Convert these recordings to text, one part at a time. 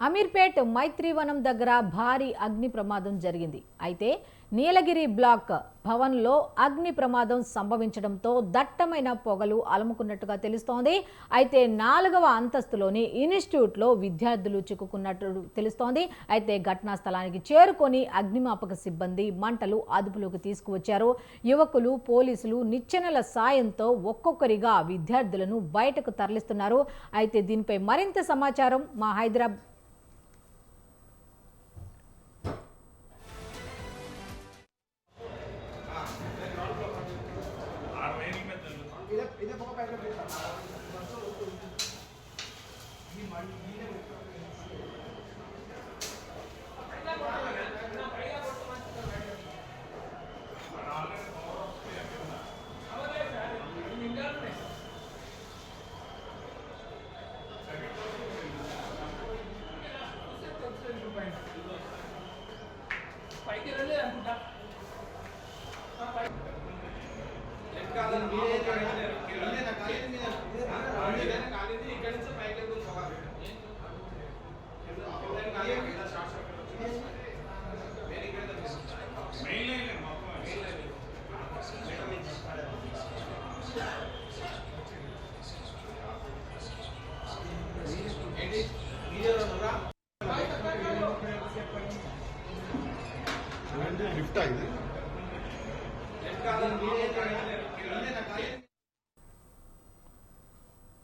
అమీర్పేట్ మైత్రివనం దగ్గర భారీ అగ్ని ప్రమాదం జరిగింది. అయితే నీలగిరి బ్లాక్ భవన్లో అగ్ని ప్రమాదం సంభవించడంతో దట్టమైన పొగలు అలముకున్నట్టుగా తెలుస్తోంది. అయితే 4వ అంతస్తులోని ఇన్స్టిట్యూట్లో విద్యార్థులు చిక్కుకున్నట్టు తెలుస్తోంది. అయితే ఘటనా స్థలానికి చేరుకొని అగ్నిమాపక సిబ్బంది మంటలు అదుపులోకి తీసుకువచ్చారు. యువకులు, పోలీసులు నిచ్చెనల సాయంతో ఒక్కొక్కరిగా విద్యార్థులను బయటకు తరలిస్తున్నారు. అయితే దీనిపై మరింత సమాచారం మా హైదరాబాద్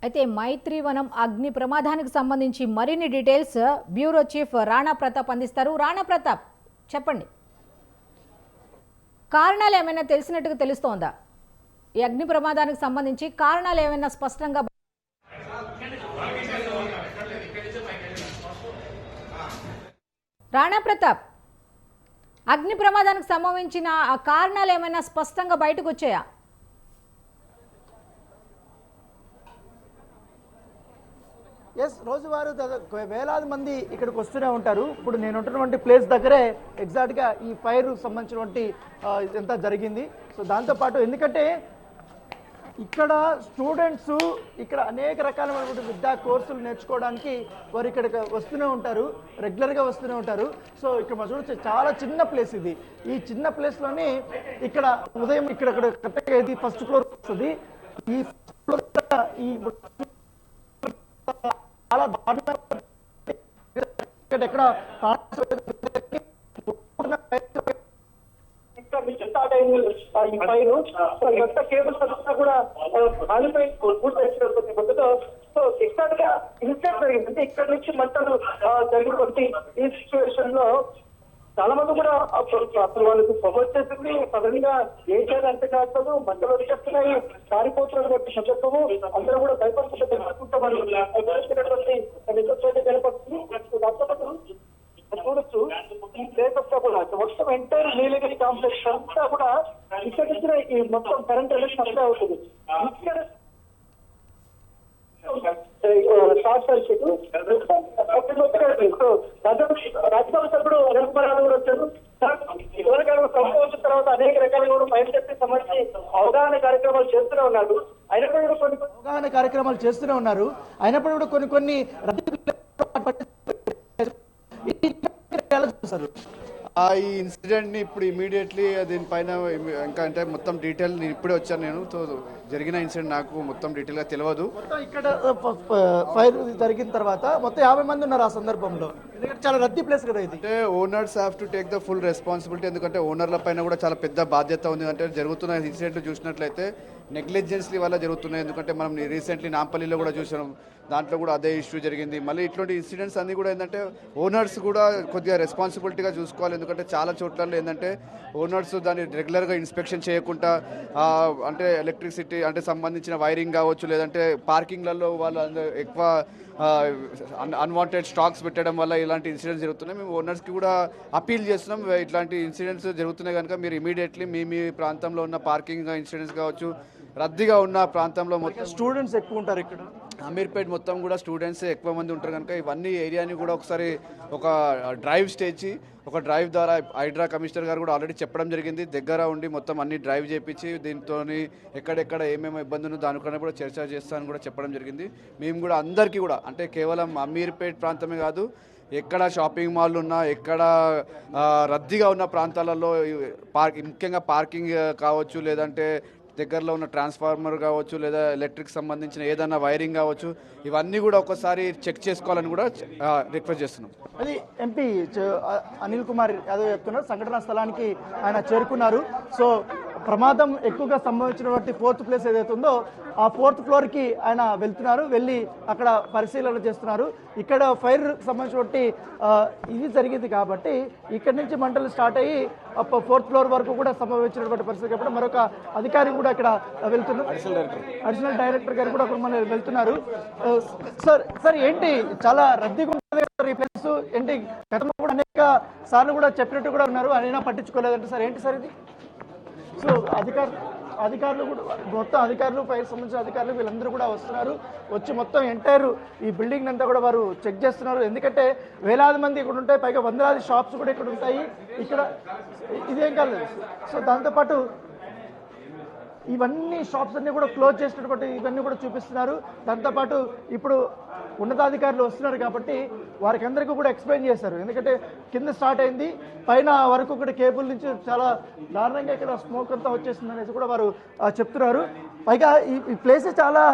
అయితే మైత్రివనం అగ్ని ప్రమాదానికి సంబంధించి మరిన్ని details bureau chief Rana Pratap అందిస్తారు. రాణా ప్రతాప్, చెప్పండి, కారణాలు ఏమైనా తెలిసినట్టుగా తెలుస్తోందా? ఈ అగ్ని ప్రమాదానికి సంబంధించి కారణాలు ఏమైనా స్పష్టంగా? రాణా ప్రతాప్, అగ్ని ప్రమాదానికి సంబంధించిన కారణాలు ఏమైనా స్పష్టంగా బయటకు వచ్చాయా? ఎస్, రోజువారీ వేలాది మంది ఇక్కడికి వస్తూనే ఉంటారు. ఇప్పుడు నేను ఉంటున్నటువంటి ప్లేస్ దగ్గరే ఎగ్జాక్ట్గా ఈ ఫైర్ సంబంధించినటువంటి ఇదంతా జరిగింది. సో దాంతోపాటు ఎందుకంటే ఇక్కడ స్టూడెంట్స్ ఇక్కడ అనేక రకాలైనటువంటి విద్యా కోర్సులు నేర్చుకోవడానికి వారు ఇక్కడికి వస్తూనే ఉంటారు, రెగ్యులర్గా వస్తూనే ఉంటారు. సో ఇక్కడ మనం చూడొచ్చు, చాలా చిన్న ప్లేస్ ఇది. ఈ చిన్న ప్లేస్లోనే ఇక్కడ ఉదయం ఇక్కడ కరెక్ట్గా ఇది ఫస్ట్ ఫ్లోర్ వస్తుంది. ఈ ఫ్లోర్ ఈ చాలా ఎక్కడ స్టార్ట్ అయింది ఈ ఫైర్. ఇదంతా కేబుల్స్ అంతా కూడా కాలిపోయి పూర్తి మధ్యలో. సో ఎగ్జాక్ట్ గా ఇన్సిడెంట్ జరిగింది. అంటే ఇక్కడ నుంచి మంటలు జరిగినటువంటి ఈ సిచ్యువేషన్ లో చాలా మంది కూడా అసలు వాళ్ళకి పొగ వచ్చేసింది. సడన్ గా ఏం చేయాలి అంటే కాదు, మంటలు వచ్చేస్తున్నాయి, కారిపోతున్నటువంటి సందర్భము అందరూ కూడా భయపడుతుంటే కనపడుతుంది. దాంతో చూడొచ్చు ఈ ప్లేస్ అంతా కూడా మొత్తం ఎంటైర్ నీలగిరి కాంప్లెక్స్ అంతా కూడా ఇక్కడ నుంచి ఈ మొత్తం కరెంట్ అనేది సప్లై అవుతుంది. ఇక్కడ షార్ట్ సర్క్యూట్ రాజ్యసభ సభ్యుడు అనంత్ కుమార్ కూడా వచ్చారు. ఎవరికైనా సంభవించిన తర్వాత అనేక రకాలుగా కూడా ఫైర్ సేఫ్టీ సంబంధించి అవగాహన కార్యక్రమాలు చేస్తూనే ఉన్నారు. అయినప్పుడు కూడా కొన్ని అవగాహన కార్యక్రమాలు చేస్తూనే ఉన్నారు. అయినప్పుడు కూడా కొన్ని ఈ ఇన్సిడెంట్ని ఇప్పుడు ఇమీడియట్లీ దీనిపైన ఇంకా అంటే మొత్తం డీటెయిల్ నేను ఇప్పుడే వచ్చాను. నేను జరిగిన ఇన్సిడెంట్ నాకు మొత్తం డీటెయిల్గా తెలియదు. ఇక్కడ ఫైర్ జరిగిన తర్వాత మొత్తం 50 మంది ఉన్నారు ఆ సందర్భంలో. ఎందుకంటే చాలా రద్దీ ప్లేస్ కదా ఇది. అంటే owners have to take the full responsibility. ఎందుకంటే ఓనర్ల పైన కూడా చాలా పెద్ద బాధ్యత ఉంది. అంటే జరుగుతున్న ఇన్సిడెంట్ చూసినట్లయితే నెగ్లిజెన్స్లీ వల్ల జరుగుతున్నాయి. ఎందుకంటే మనం రీసెంట్లీ నాంపల్లిలో కూడా చూసాం, దాంట్లో కూడా అదే ఇష్యూ జరిగింది. మళ్ళీ ఇట్లాంటి ఇన్సిడెంట్స్ అన్నీ కూడా ఏంటంటే ఓనర్స్ కూడా కొద్దిగా రెస్పాన్సిబిలిటీగా చూసుకోవాలి. ఎందుకంటే చాలా చోట్లలో ఏంటంటే ఓనర్స్ దాన్ని రెగ్యులర్గా ఇన్స్పెక్షన్ చేయకుండా అంటే ఎలక్ట్రిసిటీ అంటే సంబంధించిన వైరింగ్ కావచ్చు, లేదంటే పార్కింగ్లలో వాళ్ళు ఎక్కువ అన్వాంటెడ్ స్టాక్స్ పెట్టడం వల్ల ఇలాంటి ఇన్సిడెంట్స్ జరుగుతున్నాయి. మేము ఓనర్స్కి కూడా అపీల్ చేస్తున్నాం, ఇట్లాంటి ఇన్సిడెంట్స్ జరుగుతున్నాయి కనుక మీరు ఇమీడియట్లీ మీ ప్రాంతంలో ఉన్న పార్కింగ్ ఇన్సిడెంట్స్ కావచ్చు, రద్దీగా ఉన్న ప్రాంతంలో మొత్తం స్టూడెంట్స్ ఎక్కువ ఉంటారు ఇక్కడ. అమీర్పేట్ మొత్తం కూడా స్టూడెంట్స్ ఎక్కువ మంది ఉంటారు కనుక ఇవన్నీ ఏరియాని కూడా ఒకసారి ఒక డ్రైవ్ స్టేజ్ ఒక డ్రైవ్ ద్వారా హైడ్రా కమిషనర్ గారు కూడా ఆల్రెడీ చెప్పడం జరిగింది. దగ్గర ఉండి మొత్తం అన్ని డ్రైవ్ చేయించి దీంతో ఎక్కడెక్కడ ఏమేమి ఇబ్బందులు దానికన్నా కూడా చర్చ చేస్తానని కూడా చెప్పడం జరిగింది. మేము కూడా అందరికీ కూడా అంటే కేవలం అమీర్పేట్ ప్రాంతమే కాదు, ఎక్కడ షాపింగ్ మాల్ ఉన్నా, ఎక్కడ రద్దీగా ఉన్న ప్రాంతాలలో ముఖ్యంగా పార్కింగ్ కావచ్చు, లేదంటే దగ్గరలో ఉన్న ట్రాన్స్ఫార్మర్ కావచ్చు, లేదా ఎలక్ట్రిక్ సంబంధించిన ఏదైనా వైరింగ్ కావచ్చు, ఇవన్నీ కూడా ఒకసారి చెక్ చేసుకోవాలని కూడా రిక్వెస్ట్ చేస్తున్నాం. అది ఎంపీ అనిల్ కుమార్ యాదవ్ చెప్తున్నారు. సంఘటనా స్థలానికి ఆయన చేరుకున్నారు. సో ప్రమాదం ఎక్కువగా సంభవించినటువంటి 4th ప్లేస్ ఏదైతే ఉందో ఆ 4th ఫ్లోర్కి ఆయన వెళ్తున్నారు. వెళ్ళి అక్కడ పరిశీలన చేస్తున్నారు. ఇక్కడ ఫైర్ సంబంధించినటువంటి ఇది జరిగింది కాబట్టి ఇక్కడి నుంచి మంటలు స్టార్ట్ అయ్యి 4th ఫ్లోర్ వరకు కూడా సంభవించినటువంటి పరిస్థితి కాబట్టి మరొక అధికారి కూడా ఇక్కడ వెళ్తున్నారు. అడిషనల్ డైరెక్టర్ గారు కూడా అక్కడ మన వెళ్తున్నారు. సార్ ఏంటి చాలా రద్దీగా ఉంటుంది ఈ ప్లేస్ ఏంటి? గతంలో కూడా అనేక సార్లు కూడా చెప్పినట్టు కూడా ఉన్నారు, అయినా పట్టించుకోలేదంటే సార్ ఏంటి సార్ ఇది? సో అధికారులు కూడా మొత్తం అధికారులు, ఫైర్ సంబంధించిన అధికారులు వీళ్ళందరూ కూడా వస్తున్నారు. వచ్చి మొత్తం ఎంటైర్ ఈ బిల్డింగ్ అంతా కూడా వారు చెక్ చేస్తున్నారు. ఎందుకంటే వేలాది మంది ఇక్కడ ఉంటాయి, పైగా వందలాది షాప్స్ కూడా ఇక్కడ ఉంటాయి. ఇక్కడ ఇదేం కాలేదు. సో దాంతోపాటు ఇవన్నీ షాప్స్ అన్నీ కూడా క్లోజ్ చేసినటువంటి ఇవన్నీ కూడా చూపిస్తున్నారు. దాంతోపాటు ఇప్పుడు ఉన్నతాధికారులు వస్తున్నారు కాబట్టి వారికి అందరికీ కూడా ఎక్స్ప్లెయిన్ చేశారు. ఎందుకంటే కింద స్టార్ట్ అయింది, పైన వరకు కూడా కేబుల్ నుంచి చాలా దారుణంగా ఇక్కడ స్మోక్ అంతా వచ్చేస్తుంది అనేసి కూడా వారు చెప్తున్నారు. పైగా ఈ ప్లేస్ చాలా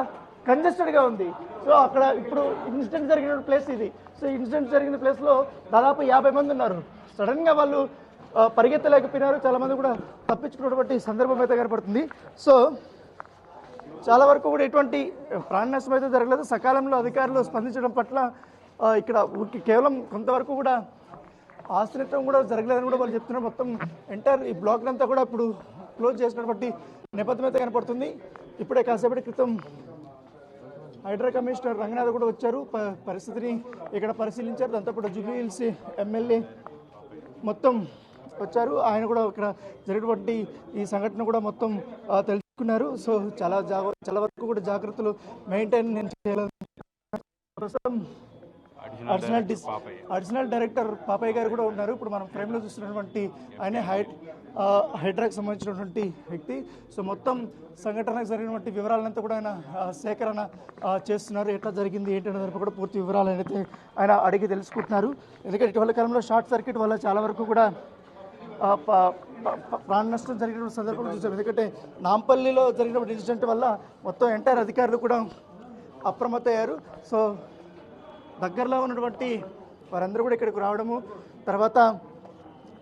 కంజెస్టెడ్గా ఉంది. సో అక్కడ ఇప్పుడు ఇన్సిడెంట్ జరిగిన ప్లేస్ ఇది. సో ఇన్సిడెంట్ జరిగిన ప్లేస్లో దాదాపు 50 మంది ఉన్నారు. సడన్గా వాళ్ళు పరిగెత్తలేకపోయినారు. చాలామంది కూడా తప్పించుకున్నటువంటి సందర్భం అయితే కనపడుతుంది. సో చాలా వరకు కూడా ఎటువంటి ప్రాణ నష్టం అయితే జరగలేదు. సకాలంలో అధికారులు స్పందించడం పట్ల ఇక్కడ కేవలం కొంతవరకు కూడా ఆశ్రితం కూడా జరగలేదని కూడా వాళ్ళు చెప్తున్నారు. మొత్తం ఎంటైర్ ఈ బ్లాక్ అంతా కూడా ఇప్పుడు క్లోజ్ చేసినటువంటి నేపథ్యం అయితే కనపడుతుంది. ఇప్పుడే కాసేపటి క్రితం హైడ్రా కమిషనర్ రంగనాథ్ కూడా వచ్చారు, పరిస్థితిని ఇక్కడ పరిశీలించారు. దాంతోపాటు జూబ్లీహిల్స్ ఎమ్మెల్యే మొత్తం వచ్చారు. ఆయన కూడా ఇక్కడ జరిగినటువంటి ఈ సంఘటన కూడా మొత్తం తెలుసుకున్నారు. సో చాలా వరకు కూడా జాగ్రత్తలు మెయింటైన్ చేయాలని ప్రస్తుతం అడిషనల్ డైరెక్టర్ పాపయ్య గారు కూడా ఉన్నారు. ఇప్పుడు మనం ఫ్రేమ్లో చూస్తున్నటువంటి ఆయనే హైడ్రాకి సంబంధించినటువంటి వ్యక్తి. సో మొత్తం సంఘటనకు జరిగినటువంటి వివరాలంతా కూడా ఆయన సేకరణ చేస్తున్నారు. ఎట్లా జరిగింది ఏంటనే దానిపై కూడా పూర్తి వివరాలు అయితే ఆయన అడిగి తెలుసుకుంటున్నారు. ఎందుకంటే ఇటీవల కాలంలో షార్ట్ సర్క్యూట్ వల్ల చాలా వరకు కూడా ప్రాణ నష్టం జరిగిన సందర్భంలో చూసాం. ఎందుకంటే నాంపల్లిలో జరిగినటువంటి ఇన్సిడెంట్ వల్ల మొత్తం ఎంటైర్ అధికారులు కూడా అప్రమత్తయ్యారు. సో దగ్గరలో ఉన్నటువంటి వారందరూ కూడా ఇక్కడికి రావడము, తర్వాత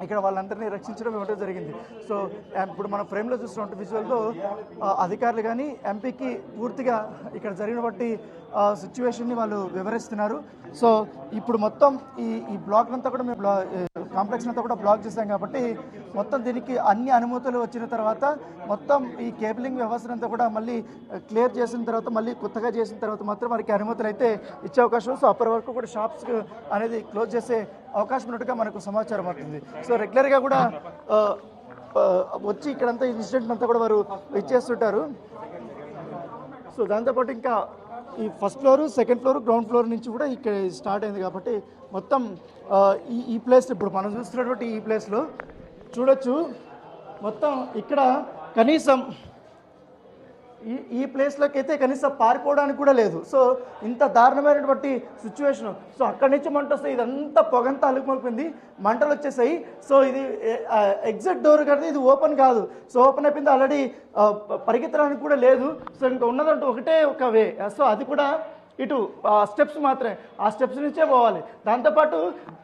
ఇక్కడ వాళ్ళందరినీ రక్షించడం ఇవ్వడం జరిగింది. సో ఇప్పుడు మనం ఫ్రేమ్లో చూస్తున్నటువంటి విజువల్తో అధికారులు కానీ ఎంపీకి పూర్తిగా ఇక్కడ జరిగినటువంటి సిచ్యువేషన్ని వాళ్ళు వివరిస్తున్నారు. సో ఇప్పుడు మొత్తం ఈ బ్లాక్ అంతా కూడా మేము కాంప్లెక్స్ అంతా కూడా బ్లాక్ చేశాం కాబట్టి మొత్తం దీనికి అన్ని అనుమతులు వచ్చిన తర్వాత మొత్తం ఈ కేబులింగ్ వ్యవస్థనంతా కూడా మళ్ళీ క్లియర్ చేసిన తర్వాత మళ్ళీ కొత్తగా చేసిన తర్వాత మాత్రం వారికి అనుమతులు అయితే ఇచ్చే అవకాశం. సో అప్పటి వరకు కూడా షాప్స్ అనేది క్లోజ్ చేసే అవకాశం ఉన్నట్టుగా మనకు సమాచారం అవుతుంది. సో రెగ్యులర్గా కూడా వచ్చి ఇక్కడంతా ఇన్సిడెంట్ అంతా కూడా వారు ఇచ్చేస్తుంటారు. సో దాంతోపాటు ఇంకా ఈ first floor, second floor, ground floor నుంచి కూడా ఇక్కడ స్టార్ట్ అయింది కాబట్టి మొత్తం ఈ ప్లేస్ ఇప్పుడు మనం చూస్తున్నటువంటి ఈ ప్లేస్లో చూడొచ్చు. మొత్తం ఇక్కడ కనీసం ఈ ప్లేస్లోకి అయితే కనీసం పారిపోవడానికి కూడా లేదు. సో ఇంత దారుణమైనటువంటి సిచ్యువేషన్. సో అక్కడి నుంచి మంట వస్తాయి, ఇదంతా పొగంతా అలుగుమలిపోయింది, మంటలు వచ్చేసాయి. సో ఇది ఎగ్జిట్ డోర్ కదా, ఇది ఓపెన్ కాదు. సో ఓపెన్ అయిపోయింది, ఆల్రెడీ పరిగెత్తడానికి కూడా లేదు. సో ఇంకా ఉన్నదంటూ ఒకటే ఒక వే. సో అది కూడా ఇటు స్టెప్స్ మాత్రమే, ఆ స్టెప్స్ నుంచే పోవాలి. దాంతోపాటు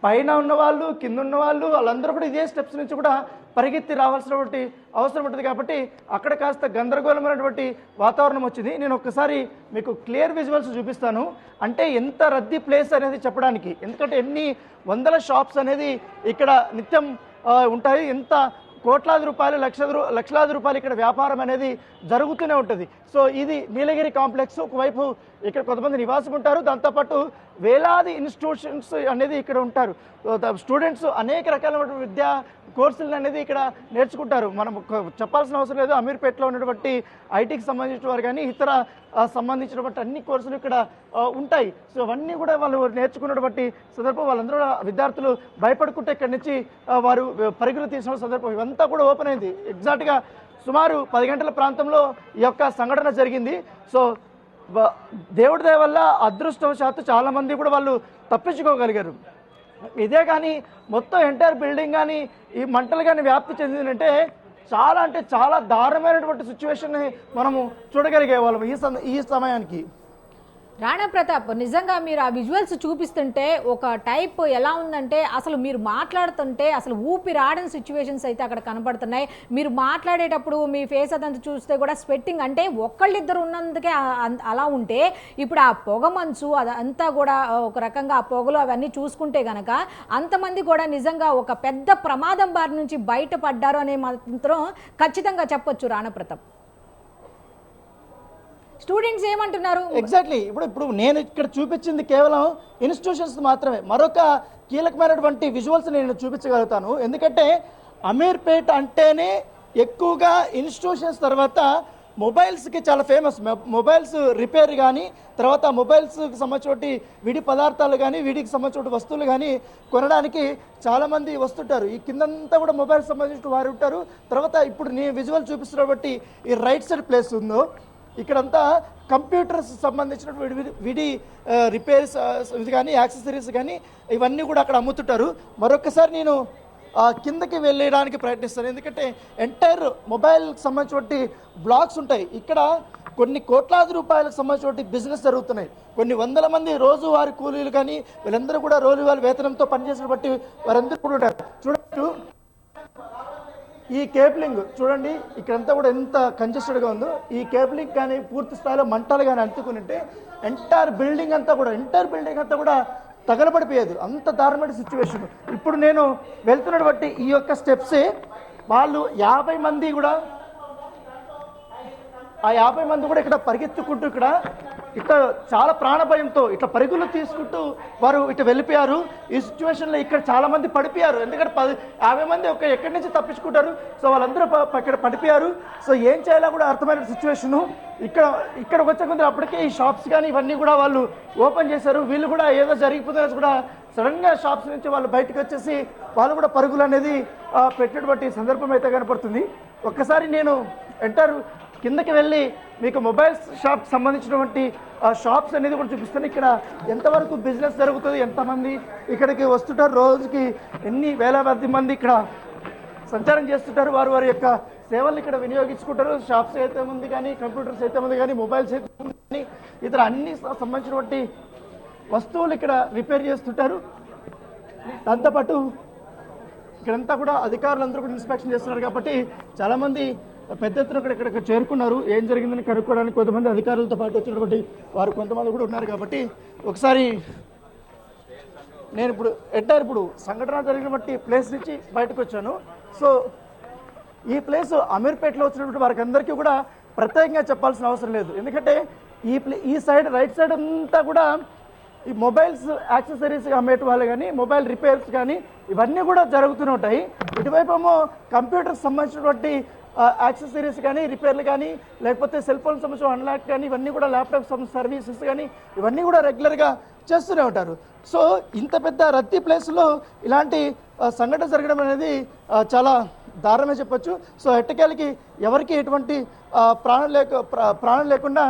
పైన ఉన్న వాళ్ళు కింద ఉన్న వాళ్ళు వాళ్ళందరూ కూడా ఇదే స్టెప్స్ నుంచి కూడా పరిగెత్తి రావాల్సినటువంటి అవసరం ఉంటుంది. కాబట్టి అక్కడ కాస్త గందరగోళమైనటువంటి వాతావరణం వచ్చింది. నేను ఒక్కసారి మీకు క్లియర్ విజువల్స్ చూపిస్తాను, అంటే ఎంత రద్దీ ప్లేస్ అనేది చెప్పడానికి. ఎందుకంటే ఎన్ని వందల షాప్స్ అనేది ఇక్కడ నిత్యం ఉంటాయి, ఎంత కోట్లాది రూపాయలు లక్షలాది రూపాయలు ఇక్కడ వ్యాపారం అనేది జరుగుతూనే ఉంటుంది. సో ఇది నీలగిరి కాంప్లెక్స్. ఒకవైపు ఇక్కడ కొంతమంది నివాసం ఉంటారు, దాంతోపాటు వేలాది ఇన్స్టిట్యూషన్స్ అనేది ఇక్కడ ఉంటారు. స్టూడెంట్స్ అనేక రకాలైన విద్యా కోర్సులు అనేది ఇక్కడ నేర్చుకుంటారు. మనం చెప్పాల్సిన అవసరం లేదు, అమీర్పేటలో ఉన్నటువంటి ఐటీకి సంబంధించిన వారు కానీ ఇతర సంబంధించినటువంటి అన్ని కోర్సులు ఇక్కడ ఉంటాయి. సో అవన్నీ కూడా వాళ్ళు నేర్చుకున్నటువంటి సందర్భం, వాళ్ళందరూ విద్యార్థులు భయపడుకుంటే ఇక్కడి నుంచి వారు పరుగులు తీసిన సందర్భం ఇవంతా కూడా ఓపెన్ అయింది. ఎగ్జాక్ట్గా సుమారు 10 గంటల ప్రాంతంలో ఈ యొక్క సంఘటన జరిగింది. సో దేవుడి దయ వల్ల అదృష్టవశాత్తు చాలామంది కూడా వాళ్ళు తప్పించుకోగలిగారు. ఇదే కానీ మొత్తం ఎంటైర్ బిల్డింగ్ కానీ ఈ మంటలు కానీ వ్యాప్తి చెందిందంటే చాలా దారుణమైనటువంటి సిచ్యువేషన్ని మనము చూడగలిగే వాళ్ళం ఈ సమయానికి. రాణా ప్రతాప్, నిజంగా మీరు ఆ విజువల్స్ చూపిస్తుంటే ఒక టైప్ ఎలా ఉందంటే అసలు మీరు మాట్లాడుతుంటే అసలు ఊపిరి ఆడని సిచ్యువేషన్స్ అయితే అక్కడ కనపడుతున్నాయి. మీరు మాట్లాడేటప్పుడు మీ ఫేస్ అదంతా చూస్తే కూడా స్వెట్టింగ్, అంటే ఒక్కళ్ళిద్దరు ఉన్నందుకే అలా ఉంటే ఇప్పుడు ఆ పొగ మంచు అదంతా కూడా ఒక రకంగా ఆ పొగలు అవన్నీ చూసుకుంటే గనక అంతమంది కూడా నిజంగా ఒక పెద్ద ప్రమాదం బారి నుంచి బయటపడ్డారు అనే మాత్రం ఖచ్చితంగా చెప్పొచ్చు. రాణా ప్రతాప్, స్టూడెంట్స్ ఏమంటున్నారు? ఎగ్జాక్ట్లీ ఇప్పుడు నేను ఇక్కడ చూపించింది కేవలం ఇన్స్టిట్యూషన్స్ మాత్రమే. మరొక కీలకమైనటువంటి విజువల్స్ నేను చూపించగలుగుతాను. ఎందుకంటే అమీర్పేట్ అంటేనే ఎక్కువగా ఇన్స్టిట్యూషన్స్ తర్వాత మొబైల్స్కి చాలా ఫేమస్. మొబైల్స్ రిపేర్ కానీ, తర్వాత మొబైల్స్కి సంబంధించిన విడి పదార్థాలు కానీ, వీటికి సంబంధించిన వస్తువులు కానీ కొనడానికి చాలామంది వస్తుంటారు. ఈ కిందంతా కూడా మొబైల్స్ సంబంధించిన వారు ఉంటారు. తర్వాత ఇప్పుడు నేను విజువల్ చూపిస్తున్నటువంటి ఈ రైట్ సైడ్ ప్లేస్ ఉందో ఇక్కడంతా కంప్యూటర్స్ సంబంధించినటువంటి విడి రిపేర్స్ ఇది కానీ, యాక్సెసరీస్ కానీ ఇవన్నీ కూడా అక్కడ అమ్ముతుంటారు. మరొకసారి నేను కిందకి వెళ్ళడానికి ప్రయత్నిస్తాను, ఎందుకంటే ఎంటైర్ మొబైల్కి సంబంధించినటువంటి బ్లాగ్స్ ఉంటాయి. ఇక్కడ కొన్ని కోట్లాది రూపాయలకు సంబంధించినటువంటి బిజినెస్ జరుగుతున్నాయి. కొన్ని వందల మంది రోజువారి కూలీలు కానీ వీళ్ళందరూ కూడా రోజువారి వేతనంతో పనిచేసినటువంటి వారందరూ కూడా ఉంటారు. చూడొచ్చు ఈ కేబులింగ్ చూడండి, ఇక్కడంతా కూడా ఎంత కంజెస్టెడ్గా ఉందో. ఈ కేబులింగ్ కానీ పూర్తి స్థాయిలో మంటలు కానీ అంటుకుంటే ఎంటైర్ బిల్డింగ్ అంతా కూడా తగలబడిపోయేది. అంత దారుణమైన సిచ్యువేషన్. ఇప్పుడు నేను వెళ్తున్నటువంటి ఈ యొక్క స్టెప్సే వాళ్ళు 50 మంది కూడా ఇక్కడ పరిగెత్తుకుంటూ ఇట్లా చాలా ప్రాణభయంతో ఇట్లా పరుగులు తీసుకుంటూ వారు ఇట్లా వెళ్ళిపోయారు. ఈ సిచ్యువేషన్లో ఇక్కడ చాలామంది పడిపోయారు. ఎందుకంటే 50 మంది ఎక్కడి నుంచి తప్పించుకుంటారు. సో వాళ్ళందరూ ఇక్కడ పడిపోయారు. సో ఏం చేయాలో కూడా అర్థమైన సిచ్యువేషను. ఇక్కడికి వచ్చే కొందరు అప్పటికే ఈ షాప్స్ కానీ ఇవన్నీ కూడా వాళ్ళు ఓపెన్ చేశారు. వీళ్ళు కూడా ఏదో జరిగిపోతుందని కూడా సడన్గా షాప్స్ నుంచి వాళ్ళు బయటకు వచ్చేసి వాళ్ళు కూడా పరుగులు అనేది పెట్టినటువంటి సందర్భం అయితే కనపడుతుంది. ఒక్కసారి నేను ఎంటర్ కిందకి వెళ్ళి మీకు మొబైల్స్ షాప్ సంబంధించినటువంటి షాప్స్ అనేది కూడా చూపిస్తాను. ఇక్కడ ఎంతవరకు బిజినెస్ జరుగుతుంది, ఎంతమంది ఇక్కడికి వస్తుంటారు, రోజుకి ఎన్ని వేల మంది ఇక్కడ సంచారం చేస్తుంటారు, వారి యొక్క సేవలు ఇక్కడ వినియోగించుకుంటారు. షాప్స్ అయితే ఉంది కానీ, కంప్యూటర్స్ అయితే ఉంది కానీ, మొబైల్స్ అయితే ఉంది కానీ, ఇతర అన్ని సంబంధించినటువంటి వస్తువులు ఇక్కడ రిపేర్ చేస్తుంటారు. దాంతోపాటు ఇక్కడంతా కూడా అధికారులందరూ కూడా ఇన్స్పెక్షన్ చేస్తున్నారు. కాబట్టి చాలామంది పెద్ద ఎత్తున ఇక్కడికి చేరుకున్నారు. ఏం జరిగిందని కనుక్కోవడానికి కొంతమంది అధికారులతో పాటు వచ్చినటువంటి వారు కొంతమంది కూడా ఉన్నారు. కాబట్టి ఒకసారి నేను ఇప్పుడు సంఘటన జరిగినటువంటి ప్లేస్ నుంచి బయటకు వచ్చాను. సో ఈ ప్లేస్ అమీర్పేటలో వచ్చినటువంటి వారికి అందరికీ కూడా ప్రత్యేకంగా చెప్పాల్సిన అవసరం లేదు. ఎందుకంటే ఈ సైడ్ రైట్ సైడ్ అంతా కూడా ఈ మొబైల్స్ యాక్సెసరీస్ అమ్మేటి వాళ్ళు కానీ, మొబైల్ రిపేర్స్ కానీ ఇవన్నీ కూడా జరుగుతూనే ఉంటాయి. ఇటువైపు ఏమో కంప్యూటర్స్ సంబంధించినటువంటి యాక్సెసరీస్ కానీ, రిపేర్లు కానీ, లేకపోతే సెల్ ఫోన్ సంబంధించిన అన్లాక్ కానీ, ఇవన్నీ కూడా ల్యాప్టాప్ సర్వీసెస్ కానీ ఇవన్నీ కూడా రెగ్యులర్గా చేస్తూనే ఉంటారు. సో ఇంత పెద్ద రద్దీ ప్లేస్లో ఇలాంటి సంఘటన జరగడం అనేది చాలా దారుణమే చెప్పొచ్చు. సో ఎట్టకేలకి ఎవరికి ఎటువంటి ప్రాణం లేకుండా,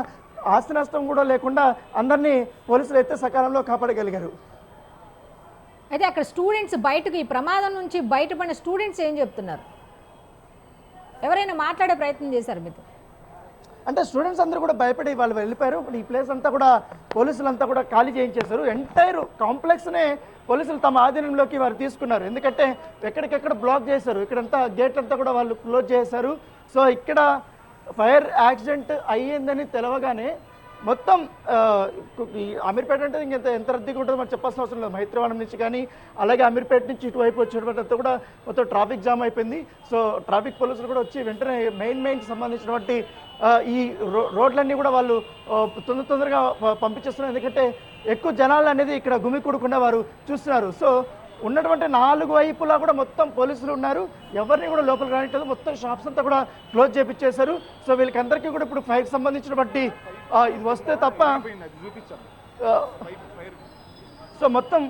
ఆస్తి నష్టం కూడా లేకుండా అందరినీ పోలీసులు అయితే సకాలంలో కాపాడగలిగారు. అయితే అక్కడ స్టూడెంట్స్ బయటకు ఈ ప్రమాదం నుంచి బయటపడిన స్టూడెంట్స్ ఏం చెప్తున్నారు? ఎవరైనా మాట్లాడే ప్రయత్నం చేశారు మీతో? అంటే స్టూడెంట్స్ అందరూ కూడా భయపడి వాళ్ళు వెళ్ళిపోయారు. ఈ ప్లేస్ అంతా కూడా పోలీసులంతా కూడా ఖాళీ చేయించేశారు. ఎంటైర్ కాంప్లెక్స్నే పోలీసులు తమ ఆధీనంలోకి వారు తీసుకున్నారు. ఎందుకంటే ఎక్కడికెక్కడ బ్లాక్ చేశారు, ఇక్కడంతా గేట్ అంతా కూడా వాళ్ళు క్లోజ్ చేశారు. సో ఇక్కడ ఫైర్ యాక్సిడెంట్ అయ్యిందని తెలవగానే మొత్తం ఈ అమీర్పేట అంటే ఇంకెంత ఎంత రద్దీగా ఉంటుందో మనకు చెప్పాల్సిన అవసరం లేదు. మైత్రివనం నుంచి కానీ అలాగే అమీర్పేట నుంచి ఇటువైపు వచ్చేటంతా కూడా మొత్తం ట్రాఫిక్ జామ్ అయిపోయింది. సో ట్రాఫిక్ పోలీసులు కూడా వచ్చి వెంటనే మెయిన్ సంబంధించినటువంటి ఈ రోడ్లన్నీ కూడా వాళ్ళు తొందరగా పంపించేస్తున్నారు. ఎందుకంటే ఎక్కువ జనాలు అనేది ఇక్కడ గుమికూడకుండా వారు చూస్తున్నారు. సో ఉన్నటువంటి 4 వైపులా కూడా మొత్తం పోలీసులు ఉన్నారు. ఎవరిని కూడా లోపలికి రానిట్లేదు. మొత్తం షాప్స్ అంతా కూడా క్లోజ్ చేపించేశారు. సో వీళ్ళకందరికీ కూడా ఇప్పుడు ఫైర్ సంబంధించినటువంటి ఇది వస్తే తప్ప సో మొత్తం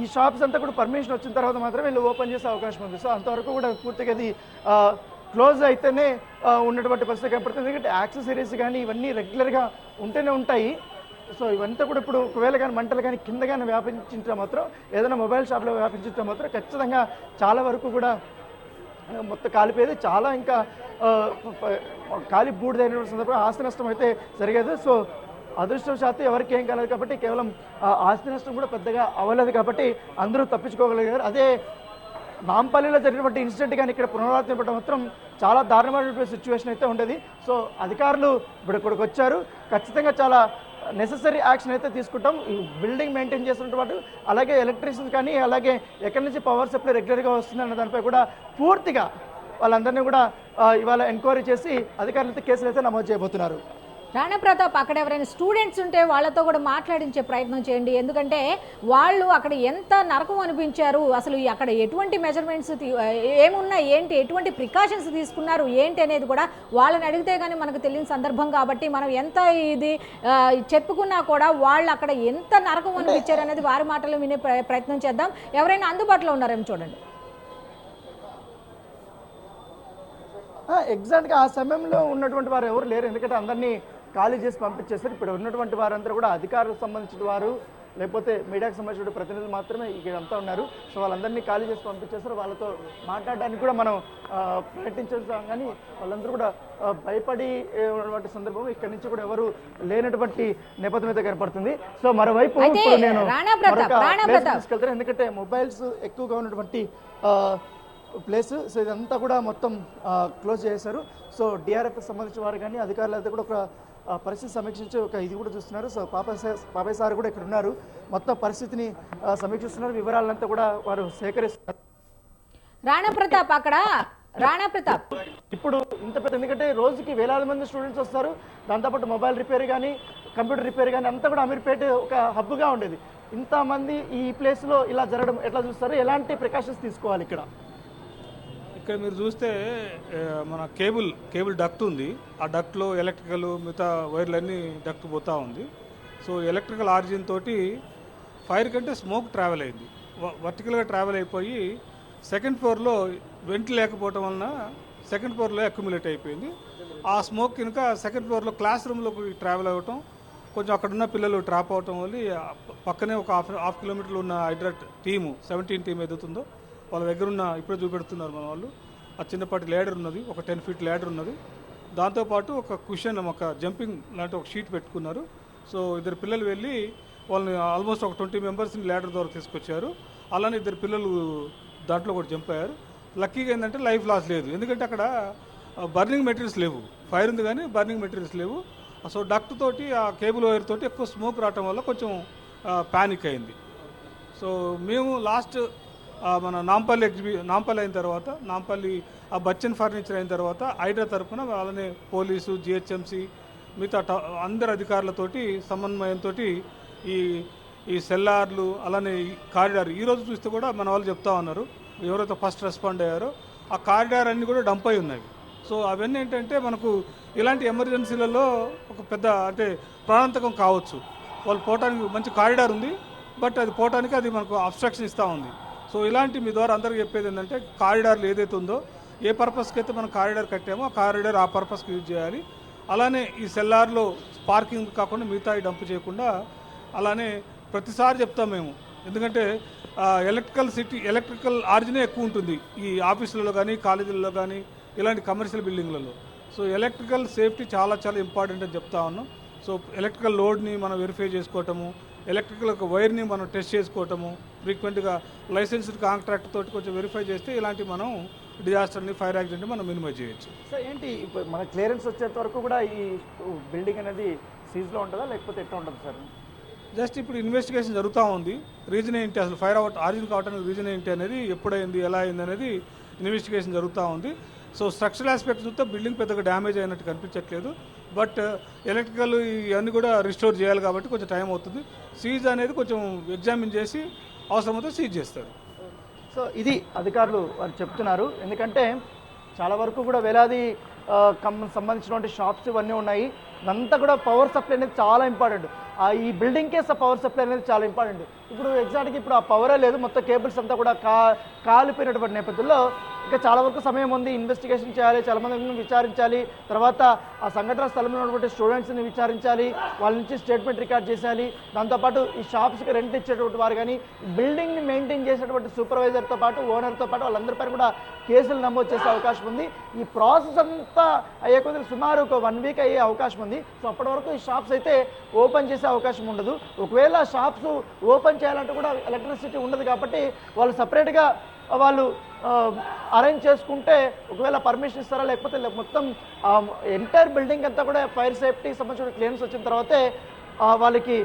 ఈ షాప్స్ అంతా కూడా పర్మిషన్ వచ్చిన తర్వాత మాత్రమే వీళ్ళు ఓపెన్ చేసే అవకాశం ఉంది. సో అంతవరకు కూడా పూర్తిగా అది క్లోజ్ అయితేనే ఉన్నటువంటి పరిస్థితి కనపడుతుంది. ఎందుకంటే యాక్సెసరీస్ కానీ ఇవన్నీ రెగ్యులర్గా ఉంటూనే ఉంటాయి. సో ఇవంతా కూడా ఇప్పుడు ఒకవేళ కానీ మంటలు కానీ కింద కానీ వ్యాపించే మాత్రం ఏదైనా మొబైల్ షాప్లో వ్యాపించే మాత్రం ఖచ్చితంగా చాలా వరకు కూడా మొత్తం కాలిపోయేది. చాలా ఇంకా కాలి బూడిదైన సందర్భంగా ఆస్తి నష్టం అయితే జరిగేది. సో అదృష్టవశాత్తు ఎవరికి ఏం కాలేదు కాబట్టి కేవలం ఆస్తి నష్టం కూడా పెద్దగా అవ్వలేదు కాబట్టి అందరూ తప్పించుకోగలిగారు. అదే నాంపల్లిలో జరిగినటువంటి ఇన్సిడెంట్ కానీ ఇక్కడ పునరావృతం మాత్రం చాలా దారుణమైనటువంటి సిచ్యువేషన్ అయితే ఉండేది. సో అధికారులు ఇప్పుడు ఇక్కడికి వచ్చారు. ఖచ్చితంగా చాలా నెససరీ యాక్షన్ అయితే తీసుకుంటాం. ఈ బిల్డింగ్ మెయింటైన్ చేస్తున్నటువంటి అలాగే ఎలక్ట్రీషియన్స్ కానీ అలాగే ఎక్కడి నుంచి పవర్ సప్లై రెగ్యులర్గా వస్తుందన్న దానిపై కూడా పూర్తిగా వాళ్ళందరినీ కూడా ఇవాళ ఎంక్వైరీ చేసి అధికారులతో కేసులు అయితే నమోదు చేయబోతున్నారు. రాణా ప్రతాప్, అక్కడ ఎవరైనా స్టూడెంట్స్ ఉంటే వాళ్ళతో కూడా మాట్లాడించే ప్రయత్నం చేయండి. ఎందుకంటే వాళ్ళు అక్కడ ఎంత నరకం అనిపించారు, అసలు అక్కడ ఎటువంటి మెజర్మెంట్స్ ఏమున్నాయి, ఏంటి, ఎటువంటి ప్రికాషన్స్ తీసుకున్నారు ఏంటి అనేది కూడా వాళ్ళని అడిగితే కానీ మనకు తెలియని సందర్భం. కాబట్టి మనం ఎంత ఇది చెప్పుకున్నా కూడా వాళ్ళు అక్కడ ఎంత నరకం అనిపించారు అనేది వారి మాటలు వినే ప్రయత్నం చేద్దాం. ఎవరైనా అందుబాటులో ఉన్నారేమో చూడండి. ఎగ్జాక్ట్గా ఆ సమయంలో ఉన్నటువంటి వారు ఎవరు లేరు. ఎందుకంటే అందరినీ ఖాళీ చేసి పంపించేస్తారు. ఇప్పుడు ఉన్నటువంటి వారందరూ కూడా అధికారులకు సంబంధించిన వారు లేకపోతే మీడియాకు సంబంధించిన ప్రతినిధులు మాత్రమే ఇక్కడంతా ఉన్నారు. సో వాళ్ళందరినీ ఖాళీ చేసి పంపించేస్తారు. వాళ్ళతో మాట్లాడడానికి కూడా మనం ప్రయత్నించాం కానీ వాళ్ళందరూ కూడా భయపడి ఉన్నటువంటి సందర్భం ఇక్కడి నుంచి కూడా ఎవరు లేనటువంటి నేపథ్యం అయితే కనపడుతుంది. సో మరోవైపు నేను తీసుకెళ్తాను. ఎందుకంటే మొబైల్స్ ఎక్కువగా ఉన్నటువంటి ప్లేస్. సో ఇదంతా కూడా మొత్తం క్లోజ్ చేశారు. సో డిఆర్ఎఫ్ సంబంధించిన వారు కానీ అధికారులు అయితే కూడా ఒక పరిస్థితి సమీక్షించి ఒక ఇది కూడా చూస్తున్నారు. సో పాపయ్య సార్ కూడా ఇక్కడ ఉన్నారు. మొత్తం పరిస్థితిని సమీక్షిస్తున్నారు. వివరాలంతా కూడా వారు సేకరిస్తున్నారు. రాణా ప్రతాప్ ఇప్పుడు ఇంత పెద్ద, ఎందుకంటే రోజుకి వేలాది మంది స్టూడెంట్స్ వస్తారు. దాంతోపాటు మొబైల్ రిపేర్ కానీ కంప్యూటర్ రిపేర్ కానీ అంతా కూడా అమీర్పేట ఒక హబ్గా ఉండేది. ఇంతమంది ఈ ప్లేస్లో ఇలా జరగడం ఎట్లా చూస్తారు? ఎలాంటి ప్రికాషన్స్ తీసుకోవాలి ఇక్కడ? ఇక్కడ మీరు చూస్తే మన కేబుల్ డక్ట్ ఉంది. ఆ డక్ట్లో ఎలక్ట్రికల్ మిగతా వైర్లన్నీ డక్ట్ పోతూ ఉంది. సో ఎలక్ట్రికల్ ఆరిజిన్ తోటి ఫైర్ కంటే స్మోక్ ట్రావెల్ అయింది. వర్టికల్గా ట్రావెల్ అయిపోయి సెకండ్ ఫ్లోర్లో వెంట్ లేకపోవటం వలన సెకండ్ ఫ్లోర్లో అక్యుములేట్ అయిపోయింది. ఆ స్మోక్ కనుక సెకండ్ ఫ్లోర్లో క్లాస్ రూమ్లోకి ట్రావెల్ అవ్వటం, కొంచెం అక్కడున్న పిల్లలు ట్రాప్ అవటం వల్ల పక్కనే ఒక హాఫ్ కిలోమీటర్లు ఉన్న హైడ్రా టీము 17 టీం ఏదవుతుందో వాళ్ళ దగ్గర ఉన్న ఇప్పుడే చూపెడుతున్నారు మన వాళ్ళు. ఆ చిన్నపాటి ల్యాడర్ ఉన్నది, ఒక 10 ఫీట్ ల్యాడర్ ఉన్నది. దాంతోపాటు ఒక కుషన్, ఒక జంపింగ్ లాంటి ఒక షీట్ పెట్టుకున్నారు. సో ఇద్దరు పిల్లలు వెళ్ళి వాళ్ళని ఆల్మోస్ట్ ఒక 20 మెంబర్స్ని ల్యాడర్ ద్వారా తీసుకొచ్చారు. అలానే ఇద్దరు పిల్లలు దాంట్లో కూడా జంప్ అయ్యారు. లక్కీగా ఏంటంటే లైఫ్ లాస్ లేదు. ఎందుకంటే అక్కడ బర్నింగ్ మెటీరియల్స్ లేవు. ఫైర్ ఉంది కానీ బర్నింగ్ మెటీరియల్స్ లేవు. సో డక్ట్ తోటి ఆ కేబుల్ వైర్ తోటి ఎక్కువ స్మోక్ రావటం వల్ల కొంచెం ప్యానిక్ అయింది. సో మేము లాస్ట్ మన నాంపల్లి అయిన తర్వాత, నాంపల్లి ఆ బచ్చన్ ఫర్నిచర్ అయిన తర్వాత హైడ్రా తరఫున అలానే పోలీసు, జిహెచ్ఎంసి, మిగతా అందరు అధికారులతోటి సమన్వయంతో ఈ సెల్లార్లు అలానే కారిడార్ ఈరోజు చూస్తే కూడా మన వాళ్ళు చెప్తా ఉన్నారు, ఎవరైతే ఫస్ట్ రెస్పాండ్ అయ్యారో ఆ కారిడార్ అన్నీ కూడా డంప్ అయి ఉన్నాయి. సో అవన్నీ ఏంటంటే మనకు ఇలాంటి ఎమర్జెన్సీలలో ఒక పెద్ద అంటే ప్రాణాంతకం కావచ్చు. వాళ్ళు పోవటానికి మంచి కారిడార్ ఉంది, బట్ అది పోవటానికి అది మనకు అబ్స్ట్రక్షన్ ఇస్తూ ఉంది. సో ఇలాంటి మీ ద్వారా అందరికీ చెప్పేది ఏంటంటే కారిడార్లు ఏదైతే ఉందో, ఏ పర్పస్కి అయితే మనం కారిడార్ కట్టామో ఆ కారిడార్ ఆ పర్పస్కి యూజ్ చేయాలి. అలానే ఈ సెల్లార్లో పార్కింగ్ కాకుండా మిగతా డంప్ చేయకుండా, అలానే ప్రతిసారి చెప్తాం మేము. ఎందుకంటే ఎలక్ట్రికల్ ఆర్జినే ఎక్కువ ఉంటుంది ఈ ఆఫీసులలో కానీ కాలేజీలలో కానీ ఇలాంటి కమర్షియల్ బిల్డింగ్లలో. సో ఎలక్ట్రికల్ సేఫ్టీ చాలా చాలా ఇంపార్టెంట్ అని చెప్తా ఉన్నాం. సో ఎలక్ట్రికల్ లోడ్ని మనం వెరిఫై చేసుకోవటము, ఎలక్ట్రికల్ ఒక వైర్ని మనం టెస్ట్ చేసుకోవటము, ఫ్రీక్వెంట్గా లైసెన్స్డ్ కాంట్రాక్ట్ తోటి కొంచెం వెరిఫై చేస్తే ఇలాంటి మనం డిజాస్టర్ని, ఫైర్ యాక్సిడెంట్ని మనం మినిమైజ్ చేయొచ్చు. సో ఏంటి ఇప్పుడు మన క్లియరెన్స్ వచ్చేంత వరకు కూడా ఈ బిల్డింగ్ అనేది సీజ్లో ఉంటుందా లేకపోతే ఎట్లా ఉంటుంది సార్? జస్ట్ ఇప్పుడు ఇన్వెస్టిగేషన్ జరుగుతూ ఉంది. రీజన్ ఏంటి, అసలు ఫైర్ ఆరిజిన్ కావడానికి రీజన్ ఏంటి అనేది, ఎప్పుడైంది, ఎలా అయింది అనేది ఇన్వెస్టిగేషన్ జరుగుతూ ఉంది. సో స్ట్రక్చరల్ ఆస్పెక్ట్ చూస్తే బిల్డింగ్ పెద్దగా డ్యామేజ్ అయినట్టు కనిపించట్లేదు. బట్ ఎలక్ట్రికల్ ఇవన్నీ కూడా రిస్టోర్ చేయాలి కాబట్టి కొంచెం టైం అవుతుంది. సీజ్ అనేది కొంచెం ఎగ్జామిన్ చేసి అవసరమైతే సీజ్ చేస్తారు. సో ఇది అధికారులు వారు చెప్తున్నారు. ఎందుకంటే చాలా వరకు కూడా వేలాది సంబంధించినటువంటి షాప్స్ ఇవన్నీ ఉన్నాయి. ఇదంతా కూడా పవర్ సప్లై అనేది చాలా ఇంపార్టెంట్. ఈ బిల్డింగ్కే పవర్ సప్లై అనేది చాలా ఇంపార్టెంట్. ఇప్పుడు ఎగ్జాక్ట్గా ఇప్పుడు ఆ పవరే లేదు, మొత్తం కేబుల్స్ అంతా కూడా కాలిపోయినటువంటి నేపథ్యంలో ఇంకా చాలా వరకు సమయం ఉంది. ఇన్వెస్టిగేషన్ చేయాలి, చాలా మందిని విచారించాలి, తర్వాత ఆ సంఘటన స్థలంలో ఉన్నటువంటి స్టూడెంట్స్ని విచారించాలి, వాళ్ళ నుంచి స్టేట్మెంట్ రికార్డ్ చేయాలి. దాంతోపాటు ఈ షాప్స్కి రెంట్ ఇచ్చేటువంటి వారు కానీ, బిల్డింగ్ని మెయింటైన్ చేసేటువంటి సూపర్వైజర్తో పాటు ఓనర్తో పాటు వాళ్ళందరిపైన కూడా కేసులు నమోదు చేసే అవకాశం ఉంది. ఈ ప్రాసెస్ అంతా అయ్యే కొద్దిగా సుమారు ఒక 1 వీక్ అయ్యే అవకాశం ఉంది. సో అప్పటి వరకు ఈ షాప్స్ అయితే ఓపెన్ చేసే అవకాశం ఉండదు. ఒకవేళ షాప్స్ ఓపెన్ చేయాలంటే కూడా ఎలక్ట్రిసిటీ ఉండదు కాబట్టి వాళ్ళు సపరేట్గా వాళ్ళు అరేంజ్ చేసుకుంటే ఒకవేళ పర్మిషన్ ఇస్తారా, లేకపోతే మొత్తం ఎంటైర్ బిల్డింగ్ అంతా కూడా ఫైర్ సేఫ్టీకి సంబంధించిన క్లియరెన్స్ వచ్చిన తర్వాతే వాళ్ళకి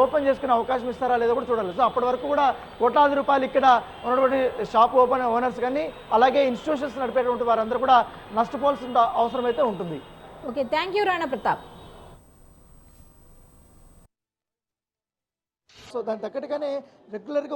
ఓపెన్ చేసుకునే అవకాశం ఇస్తారా లేదా కూడా చూడాలి. సో అప్పటి వరకు కూడా కోట్లాది రూపాయలు ఇక్కడ ఉన్నటువంటి షాప్ ఓనర్స్ కానీ అలాగే ఇన్స్టిట్యూషన్స్ నడిపేటువంటి వారందరూ కూడా నష్టపోవాల్సిన అవసరం అయితే ఉంటుంది. Okay, thank you Rana Pratap. So దాని తగ్గట్టుగానే రెగ్యులర్గా